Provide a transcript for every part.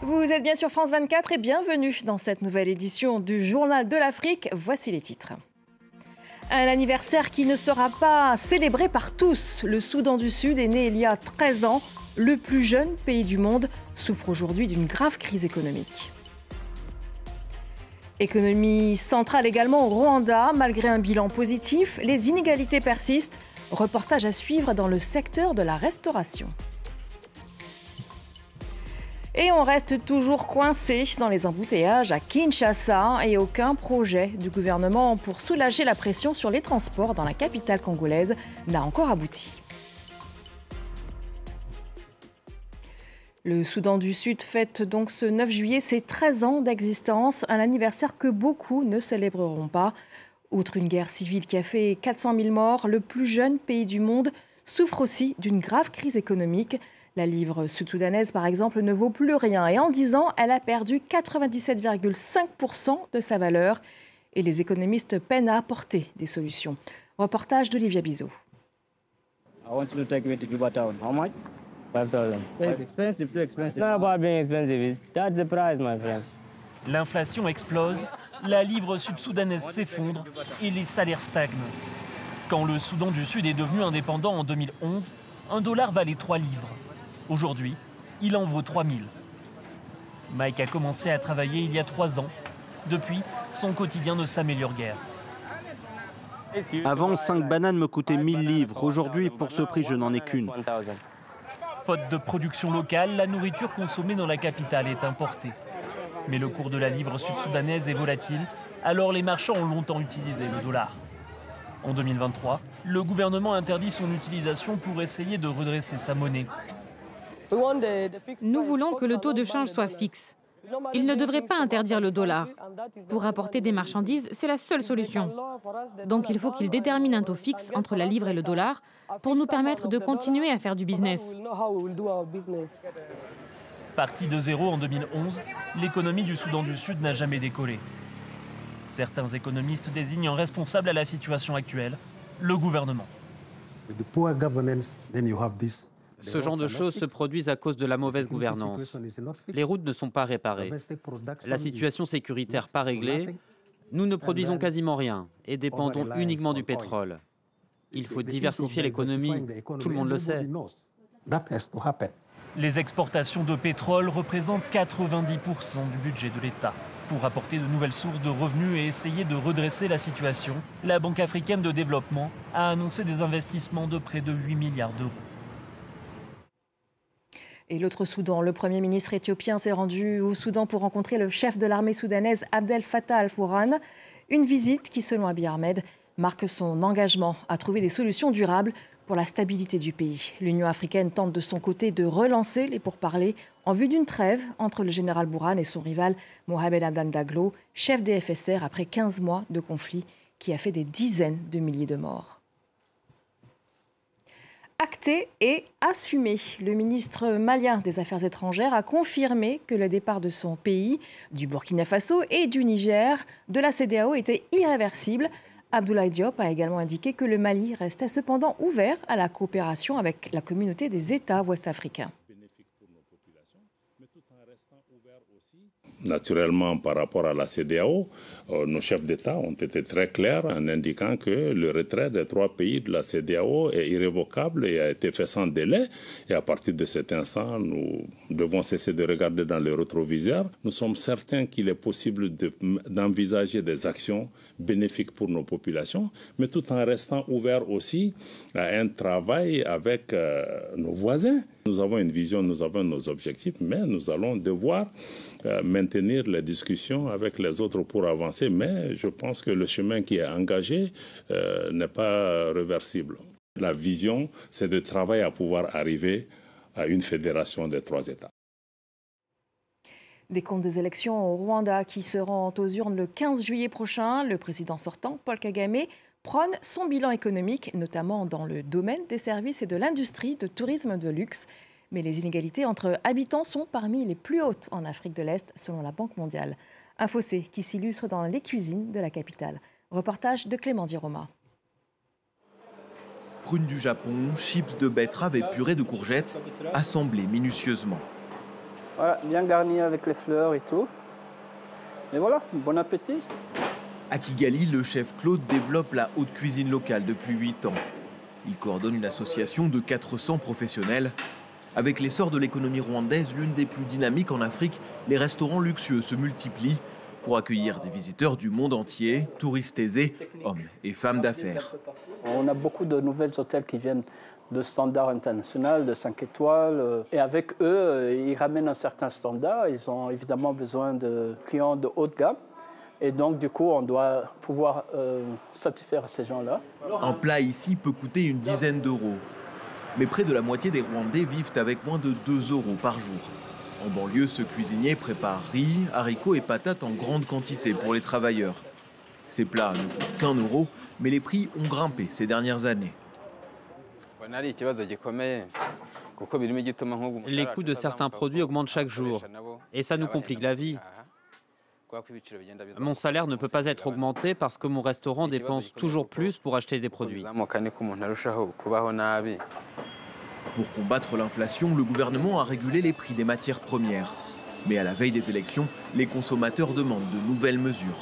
Vous êtes bien sur France 24 et bienvenue dans cette nouvelle édition du Journal de l'Afrique. Voici les titres. Un anniversaire qui ne sera pas célébré par tous. Le Soudan du Sud est né il y a 13 ans. Le plus jeune pays du monde souffre aujourd'hui d'une grave crise économique. Économie centrale également au Rwanda. Malgré un bilan positif, les inégalités persistent. Reportage à suivre dans le secteur de la restauration. Et on reste toujours coincé dans les embouteillages à Kinshasa et aucun projet du gouvernement pour soulager la pression sur les transports dans la capitale congolaise n'a encore abouti. Le Soudan du Sud fête donc ce 9 juillet ses 13 ans d'existence, un anniversaire que beaucoup ne célébreront pas. Outre une guerre civile qui a fait 400 000 morts, le plus jeune pays du monde souffre aussi d'une grave crise économique. La livre sud-soudanaise, par exemple, ne vaut plus rien et en 10 ans, elle a perdu 97,5% de sa valeur. Et les économistes peinent à apporter des solutions. Reportage d'Olivia Bizot. I want you to take me to Juba town. How much? 5,000. It's expensive, too expensive. It's not about being expensive. That's the price, my friend. L'inflation explose, la livre sud-soudanaise s'effondre et les salaires stagnent. Quand le Soudan du Sud est devenu indépendant en 2011, $1 valait 3 livres. Aujourd'hui, il en vaut 3000. Mike a commencé à travailler il y a 3 ans. Depuis, son quotidien ne s'améliore guère. Avant, 5 bananes me coûtaient 1000 livres. Aujourd'hui, pour ce prix, je n'en ai qu'une. Faute de production locale, la nourriture consommée dans la capitale est importée. Mais le cours de la livre sud-soudanaise est volatile, alors les marchands ont longtemps utilisé le dollar. En 2023, le gouvernement interdit son utilisation pour essayer de redresser sa monnaie. Nous voulons que le taux de change soit fixe. Il ne devrait pas interdire le dollar. Pour importer des marchandises, c'est la seule solution. Donc il faut qu'il détermine un taux fixe entre la livre et le dollar pour nous permettre de continuer à faire du business. Parti de zéro en 2011, l'économie du Soudan du Sud n'a jamais décollé. Certains économistes désignent un responsable à la situation actuelle, le gouvernement. Ce genre de choses se produisent à cause de la mauvaise gouvernance. Les routes ne sont pas réparées. La situation sécuritaire pas réglée. Nous ne produisons quasiment rien et dépendons uniquement du pétrole. Il faut diversifier l'économie, tout le monde le sait. Les exportations de pétrole représentent 90% du budget de l'État. Pour apporter de nouvelles sources de revenus et essayer de redresser la situation, la Banque africaine de développement a annoncé des investissements de près de 8 milliards d'euros. Et l'autre Soudan, le Premier ministre éthiopien s'est rendu au Soudan pour rencontrer le chef de l'armée soudanaise Abdel Fattah al-Burhan. Une visite qui, selon Abiy Ahmed, marque son engagement à trouver des solutions durables pour la stabilité du pays. L'Union africaine tente de son côté de relancer les pourparlers en vue d'une trêve entre le général Burhan et son rival Mohamed Hamdan Daglo, chef des FSR après 15 mois de conflit qui a fait des dizaines de milliers de morts. Acté et assumé. Le ministre malien des Affaires étrangères a confirmé que le départ de son pays, du Burkina Faso et du Niger, de la CEDEAO était irréversible. Abdoulaye Diop a également indiqué que le Mali restait cependant ouvert à la coopération avec la communauté des États ouest-africains. Naturellement, par rapport à la CEDEAO, nos chefs d'État ont été très clairs en indiquant que le retrait des 3 pays de la CEDEAO est irrévocable et a été fait sans délai. Et à partir de cet instant, nous devons cesser de regarder dans le rétroviseur. Nous sommes certains qu'il est possible d'envisager des actions bénéfiques pour nos populations, mais tout en restant ouverts aussi à un travail avec nos voisins. Nous avons une vision, nous avons nos objectifs, mais nous allons devoir maintenir les discussions avec les autres pour avancer. Mais je pense que le chemin qui est engagé n'est pas réversible. La vision, c'est de travailler à pouvoir arriver à une fédération des 3 États. Des comptes des élections au Rwanda qui se rendent aux urnes le 15 juillet prochain. Le président sortant, Paul Kagame, prône son bilan économique, notamment dans le domaine des services et de l'industrie de tourisme de luxe. Mais les inégalités entre habitants sont parmi les plus hautes en Afrique de l'Est, selon la Banque mondiale. Un fossé qui s'illustre dans les cuisines de la capitale. Reportage de Clément Diroma. Prunes du Japon, chips de betterave et purée de courgettes, assemblées minutieusement. Voilà, bien garni avec les fleurs et tout. Et voilà, bon appétit. À Kigali, le chef Claude développe la haute cuisine locale depuis 8 ans. Il coordonne une association de 400 professionnels. Avec l'essor de l'économie rwandaise, l'une des plus dynamiques en Afrique, les restaurants luxueux se multiplient pour accueillir des visiteurs du monde entier, touristes aisés, hommes et femmes d'affaires. On a beaucoup de nouveaux hôtels qui viennent de standards internationaux, de 5 étoiles. Et avec eux, ils ramènent un certain standard. Ils ont évidemment besoin de clients de haut de gamme. Et donc, du coup, on doit pouvoir satisfaire ces gens-là. Un plat ici peut coûter une dizaine d'euros. Mais près de la moitié des Rwandais vivent avec moins de 2 euros par jour. En banlieue, ce cuisinier prépare riz, haricots et patates en grande quantité pour les travailleurs. Ces plats ne coûtent qu'1 euro, mais les prix ont grimpé ces dernières années. Les coûts de certains produits augmentent chaque jour et ça nous complique la vie. Mon salaire ne peut pas être augmenté parce que mon restaurant dépense toujours plus pour acheter des produits. Pour combattre l'inflation, le gouvernement a régulé les prix des matières premières. Mais à la veille des élections, les consommateurs demandent de nouvelles mesures.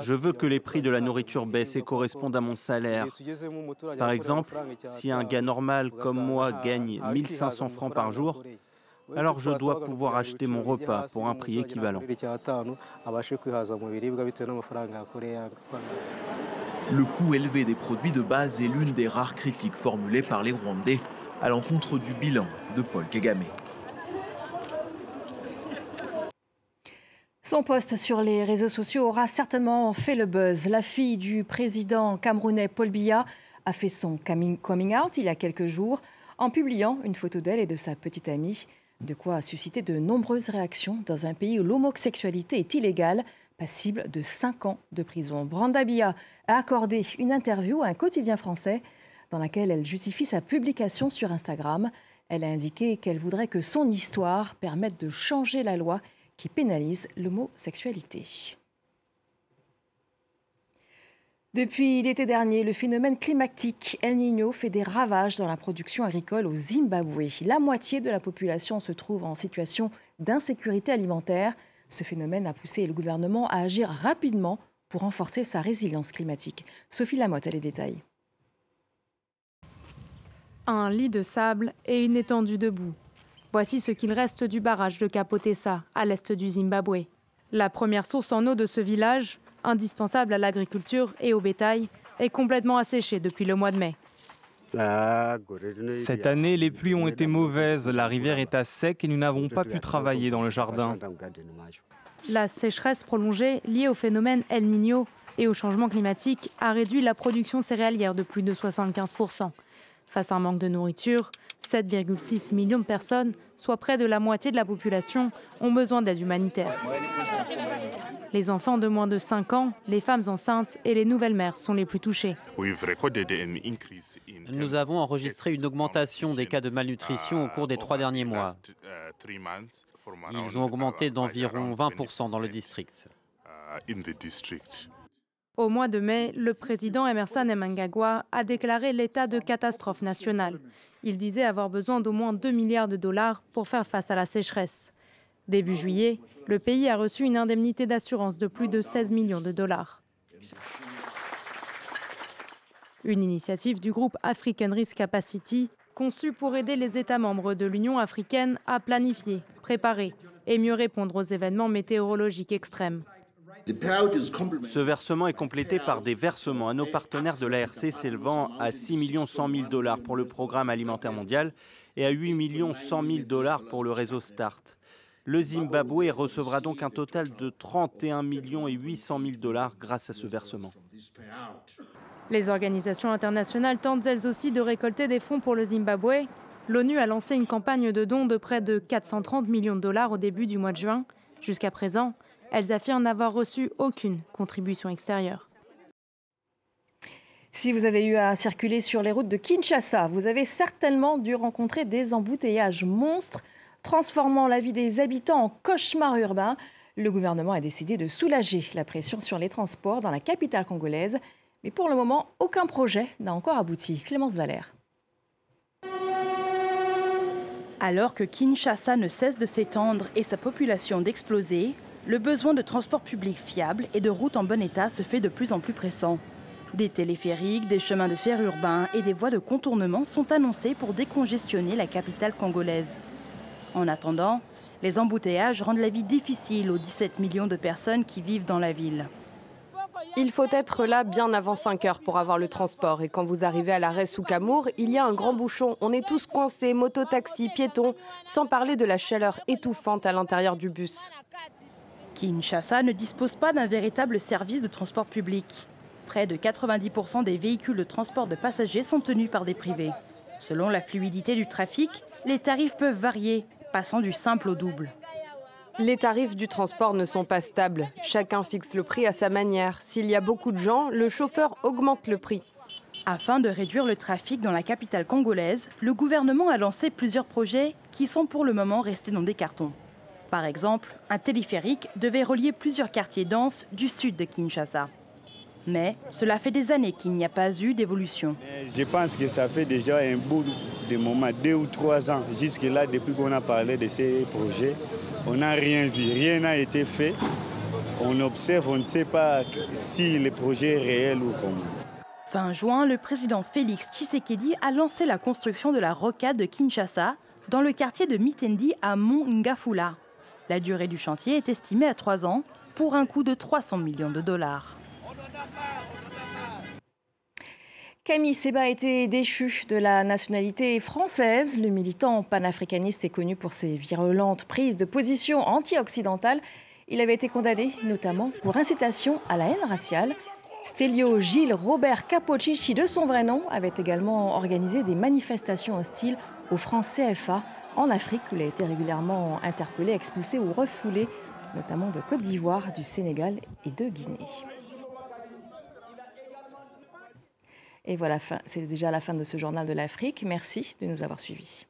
Je veux que les prix de la nourriture baissent et correspondent à mon salaire. Par exemple, si un gars normal comme moi gagne 1500 francs par jour, alors je dois pouvoir acheter mon repas pour un prix équivalent. Le coût élevé des produits de base est l'une des rares critiques formulées par les Rwandais à l'encontre du bilan de Paul Kagame. Son post sur les réseaux sociaux aura certainement fait le buzz. La fille du président camerounais Paul Biya a fait son coming out il y a quelques jours en publiant une photo d'elle et de sa petite amie. De quoi susciter de nombreuses réactions dans un pays où l'homosexualité est illégale, passible de 5 ans de prison. Brenda Biya a accordé une interview à un quotidien français dans laquelle elle justifie sa publication sur Instagram. Elle a indiqué qu'elle voudrait que son histoire permette de changer la loi qui pénalise l'homosexualité. Depuis l'été dernier, le phénomène climatique El Niño fait des ravages dans la production agricole au Zimbabwe. La moitié de la population se trouve en situation d'insécurité alimentaire. Ce phénomène a poussé le gouvernement à agir rapidement pour renforcer sa résilience climatique. Sophie Lamotte a les détails. Un lit de sable et une étendue de boue. Voici ce qu'il reste du barrage de Kapotesa, à l'est du Zimbabwe. La première source en eau de ce village, indispensable à l'agriculture et au bétail, est complètement asséchée depuis le mois de mai. Cette année, les pluies ont été mauvaises, la rivière est à sec et nous n'avons pas pu travailler dans le jardin. La sécheresse prolongée liée au phénomène El Niño et au changement climatique a réduit la production céréalière de plus de 75%. Face à un manque de nourriture, 7,6 millions de personnes, soit près de la moitié de la population, ont besoin d'aide humanitaire. Les enfants de moins de 5 ans, les femmes enceintes et les nouvelles mères sont les plus touchées. Nous avons enregistré une augmentation des cas de malnutrition au cours des 3 derniers mois. Ils ont augmenté d'environ 20% dans le district. Au mois de mai, le président Emmerson Mnangagwa a déclaré l'état de catastrophe nationale. Il disait avoir besoin d'au moins 2 milliards de dollars pour faire face à la sécheresse. Début juillet, le pays a reçu une indemnité d'assurance de plus de 16 millions de dollars. Une initiative du groupe African Risk Capacity, conçue pour aider les États membres de l'Union africaine à planifier, préparer et mieux répondre aux événements météorologiques extrêmes. Ce versement est complété par des versements à nos partenaires de l'ARC s'élevant à 6 100 000 dollars pour le programme alimentaire mondial et à 8 100 000 dollars pour le réseau START. Le Zimbabwe recevra donc un total de 31 800 000 dollars grâce à ce versement. Les organisations internationales tentent elles aussi de récolter des fonds pour le Zimbabwe. L'ONU a lancé une campagne de dons de près de 430 millions de dollars au début du mois de juin. Jusqu'à présent, elles affirment n'avoir reçu aucune contribution extérieure. Si vous avez eu à circuler sur les routes de Kinshasa, vous avez certainement dû rencontrer des embouteillages monstres, transformant la vie des habitants en cauchemar urbain. Le gouvernement a décidé de soulager la pression sur les transports dans la capitale congolaise. Mais pour le moment, aucun projet n'a encore abouti. Clémence Valère. Alors que Kinshasa ne cesse de s'étendre et sa population d'exploser, le besoin de transport public fiable et de routes en bon état se fait de plus en plus pressant. Des téléphériques, des chemins de fer urbains et des voies de contournement sont annoncés pour décongestionner la capitale congolaise. En attendant, les embouteillages rendent la vie difficile aux 17 millions de personnes qui vivent dans la ville. Il faut être là bien avant 5 heures pour avoir le transport. Et quand vous arrivez à l'arrêt Soukamour, il y a un grand bouchon. On est tous coincés, moto-taxi, piétons, sans parler de la chaleur étouffante à l'intérieur du bus. Kinshasa ne dispose pas d'un véritable service de transport public. Près de 90% des véhicules de transport de passagers sont tenus par des privés. Selon la fluidité du trafic, les tarifs peuvent varier, passant du simple au double. Les tarifs du transport ne sont pas stables. Chacun fixe le prix à sa manière. S'il y a beaucoup de gens, le chauffeur augmente le prix. Afin de réduire le trafic dans la capitale congolaise, le gouvernement a lancé plusieurs projets qui sont pour le moment restés dans des cartons. Par exemple, un téléphérique devait relier plusieurs quartiers denses du sud de Kinshasa. Mais cela fait des années qu'il n'y a pas eu d'évolution. Je pense que ça fait déjà un bout de moment, 2 ou 3 ans, jusque-là, depuis qu'on a parlé de ces projets. On n'a rien vu, rien n'a été fait. On observe, on ne sait pas si le projet est réel ou comment. Fin juin, le président Félix Tshisekedi a lancé la construction de la rocade de Kinshasa dans le quartier de Mitendi à Mongafula. La durée du chantier est estimée à 3 ans pour un coût de 300 millions de dollars. Camille Seba a été déchu de la nationalité française. Le militant panafricaniste est connu pour ses virulentes prises de position anti-occidentales. Il avait été condamné notamment pour incitation à la haine raciale. Stelio Gilles Robert Capocicci, de son vrai nom, avait également organisé des manifestations hostiles aux francs CFA en Afrique, où il a été régulièrement interpellé, expulsé ou refoulé, notamment de Côte d'Ivoire, du Sénégal et de Guinée. Et voilà, c'est déjà la fin de ce journal de l'Afrique. Merci de nous avoir suivis.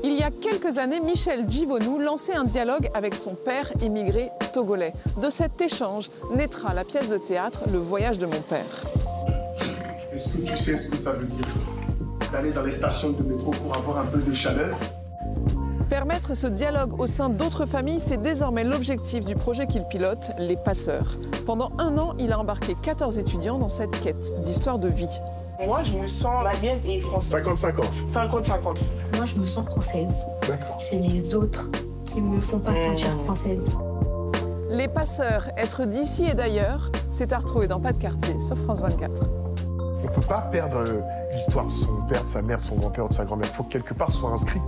Il y a quelques années, Michel Djivonou lançait un dialogue avec son père immigré togolais. De cet échange naîtra la pièce de théâtre Le voyage de mon père. Est-ce que tu sais ce que ça veut dire d'aller dans les stations de métro pour avoir un peu de chaleur? Permettre ce dialogue au sein d'autres familles, c'est désormais l'objectif du projet qu'il pilote, Les Passeurs. Pendant 1 an, il a embarqué 14 étudiants dans cette quête d'histoire de vie. Moi, je me sens malienne et française. 50-50. 50-50. Moi, je me sens française. D'accord. C'est les autres qui me font pas sentir française. Les Passeurs, être d'ici et d'ailleurs, c'est à retrouver dans Pas de quartier, sur France 24. On ne peut pas perdre l'histoire de son père, de sa mère, de son grand-père ou de sa grand-mère. Il faut que quelque part soit inscrit.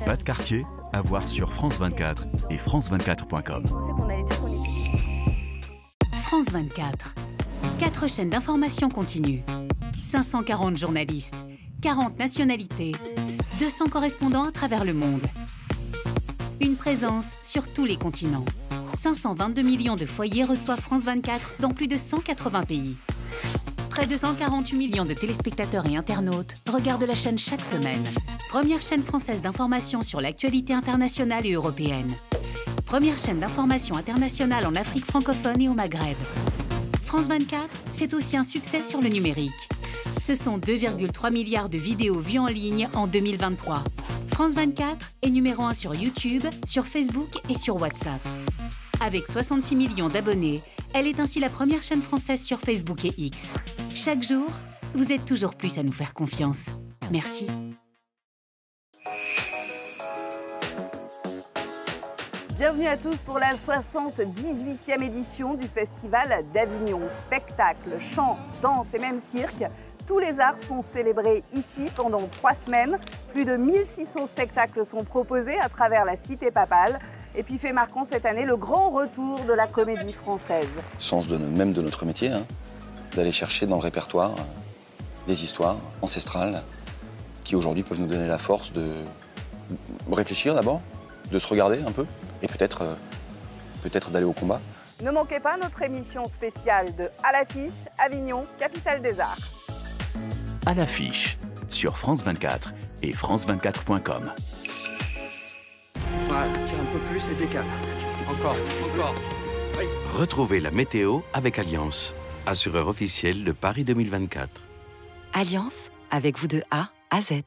Pas de quartier, à voir sur France 24 et france24.com. France 24. 4 chaînes d'information continue. 540 journalistes, 40 nationalités, 200 correspondants à travers le monde. Une présence sur tous les continents. 522 millions de foyers reçoivent France 24 dans plus de 180 pays. Près de 148 millions de téléspectateurs et internautes regardent la chaîne chaque semaine. Première chaîne française d'information sur l'actualité internationale et européenne. Première chaîne d'information internationale en Afrique francophone et au Maghreb. France 24, c'est aussi un succès sur le numérique. Ce sont 2,3 milliards de vidéos vues en ligne en 2023. France 24 est numéro 1 sur YouTube, sur Facebook et sur WhatsApp. Avec 66 millions d'abonnés, elle est ainsi la première chaîne française sur Facebook et X. Chaque jour, vous êtes toujours plus à nous faire confiance. Merci. Bienvenue à tous pour la 78e édition du Festival d'Avignon. Spectacle, chant, danse et même cirque, tous les arts sont célébrés ici pendant 3 semaines. Plus de 1600 spectacles sont proposés à travers la cité papale. Et puis fait marquant cette année le grand retour de la comédie française. Sens même de notre métier, d'aller chercher dans le répertoire des histoires ancestrales qui aujourd'hui peuvent nous donner la force de réfléchir d'abord, de se regarder un peu et peut-être d'aller au combat. Ne manquez pas notre émission spéciale de À l'affiche, Avignon, capitale des arts. À l'affiche, sur France 24 et france24.com. Ouais, tire un peu plus et décale. Encore, encore. Retrouvez la météo avec Alliance, assureur officiel de Paris 2024. Alliance, avec vous de A à Z.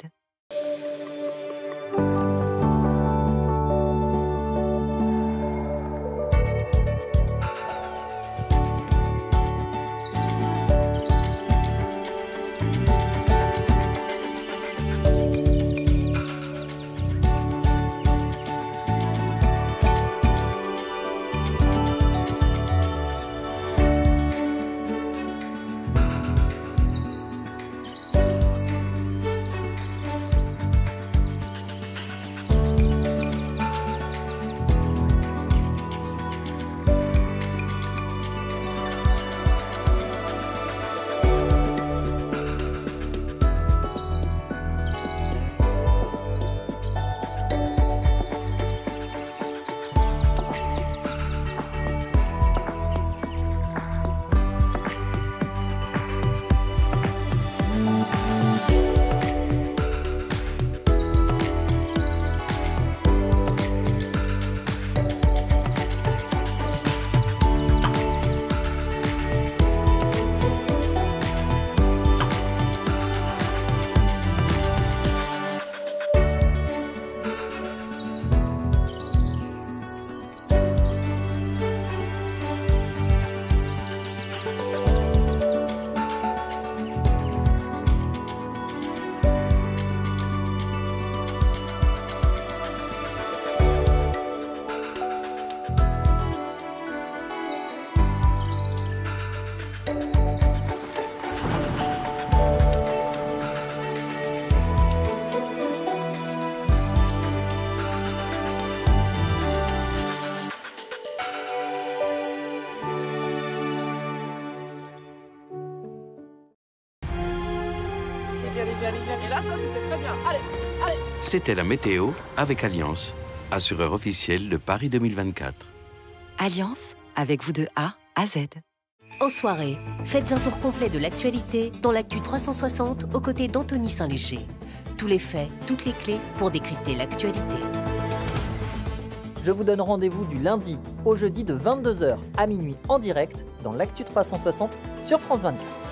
Et là, ça, c'était très bien. Allez, allez. C'était la météo avec Alliance, assureur officiel de Paris 2024. Alliance, avec vous de A à Z. En soirée, faites un tour complet de l'actualité dans l'Actu 360 aux côtés d'Anthony Saint-Léger. Tous les faits, toutes les clés pour décrypter l'actualité. Je vous donne rendez-vous du lundi au jeudi de 22h à minuit en direct dans l'Actu 360 sur France 24.